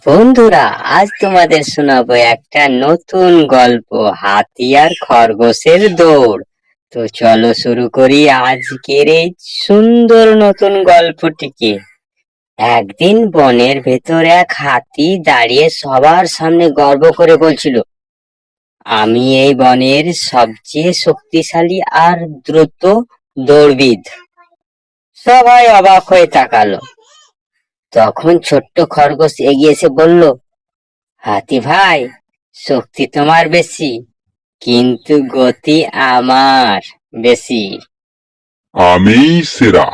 বন্ধুরা, আজ তোমাদের শোনাবো একটা নতুন গল্প, হাতি আর খরগোশের দৌড়। তো চলো শুরু করি আজকের এই সুন্দর নতুন গল্পটিকে। একদিন বনের ভেতর এক হাতি দাঁড়িয়ে সবার সামনে গর্ব করে বলছিল, আমি এই বনের সবচেয়ে শক্তিশালী আর দ্রুত দৌড়বিদ। সবাই অবাক হয়ে তাকালো। তখন ছোট্ট খরগোশ এগিয়ে এসে বলল, হাতি ভাই, শক্তি তোমার বেশি, কিন্তু গতি আমার বেশি। আমি সেরা।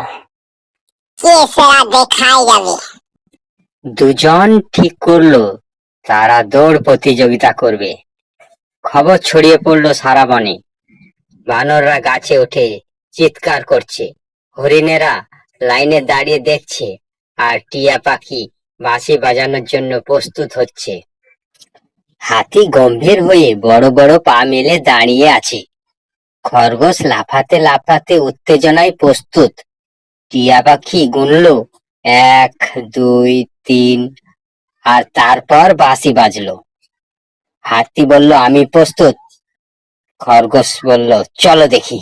কে সেরা দেখাই যাবে। দুজন ঠিক করলো তারা দৌড় প্রতিযোগিতা করবে। খবর ছড়িয়ে পড়লো সারা বনে। বানররা গাছে উঠে চিৎকার করছে, হরিণেরা লাইনে দাঁড়িয়ে দেখছে, আর টিয়া পাখি বাঁশি বাজানোর জন্য প্রস্তুত হচ্ছে। হাতি গম্ভীর হয়ে বড় বড় পা মেলে দাঁড়িয়ে আছে। খরগোশ লাফাতে লাফাতে উত্তেজনায় প্রস্তুত। টিয়া পাখি গুনলো 1, 2, 3, আর তারপর বাঁশি বাজলো। হাতি বলল, আমি প্রস্তুত। খরগোশ বলল, চলো দেখি।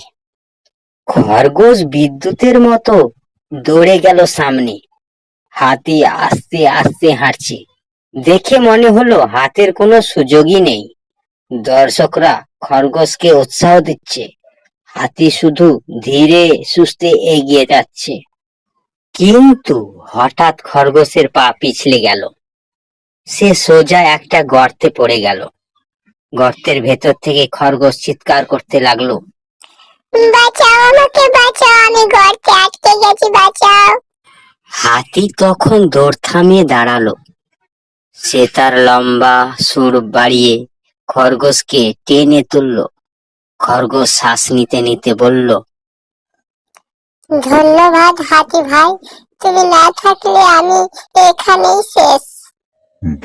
খরগোশ বিদ্যুতের মতো দৌড়ে গেল সামনে। হাতি আস্তে আস্তে হাঁটছে। দেখে মনে হলো হাতের কোনো সুযোগই নেই। দর্শকরা খরগোশকে উৎসাহ দিচ্ছে। হাতি শুধু ধীরে সুস্থে এগিয়ে যাচ্ছে। কিন্তু হঠাৎ খরগোশের পা পিছলে গেল। সে সোজা একটা গর্তে পড়ে গেল। গর্তের ভেতর থেকে খরগোশ চিৎকার করতে লাগলো, বাঁচাও, আমাকে বাঁচাও, আমি গর্তে আটকে গেছি, বাঁচাও। হাতি তখন দৌড় থামিয়ে দাঁড়ালো। সে তার লম্বা সুর বাড়িয়ে খরগোশকে টেনে তুললো। খরগোশ শ্বাস নিতে নিতে বলল, ধন্যবাদ হাতি ভাই, তুমি না থাকলে আমি এখানেই শেষ।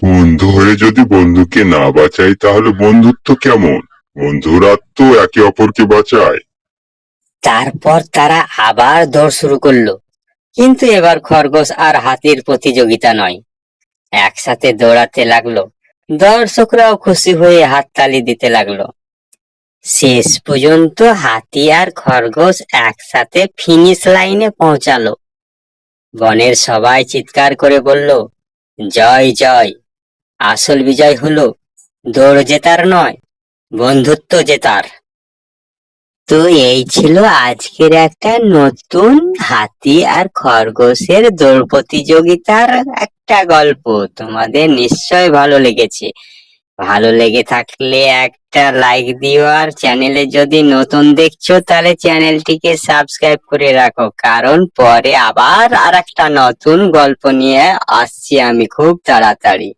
বন্ধু হয়ে যদি বন্ধুকে না বাঁচাই তাহলে বন্ধুত্ব কেমন? বন্ধুরা তো একে অপরকে বাঁচায়। তারপর তারা আবার দৌড় শুরু করলো। কিন্তু এবার খরগোশ আর হাতির প্রতিযোগিতা নয়, একসাথে দৌড়াতে লাগলো। দর্শকরাও খুশি হয়ে হাততালি দিতে লাগলো। শেষ পর্যন্ত হাতি আর খরগোশ একসাথে ফিনিশ লাইনে পৌঁছালো। বনের সবাই চিৎকার করে বলল, জয় জয়। আসল বিজয় হলো দৌড় জেতার নয়, বন্ধুত্ব জেতার। তো এই ছিল আজকের একটা নতুন হাতি আর খরগোশের দৌড় প্রতিযোগিতার একটা গল্প। তোমাদের নিশ্চয় ভালো লেগেছে। ভালো লেগে থাকলে একটা লাইক দিও, আর চ্যানেলে যদি নতুন দেখছো তাহলে চ্যানেলটিকে সাবস্ক্রাইব করে রাখো, কারণ পরে আবার আর একটা নতুন গল্প নিয়ে আসছি আমি খুব তাড়াতাড়ি।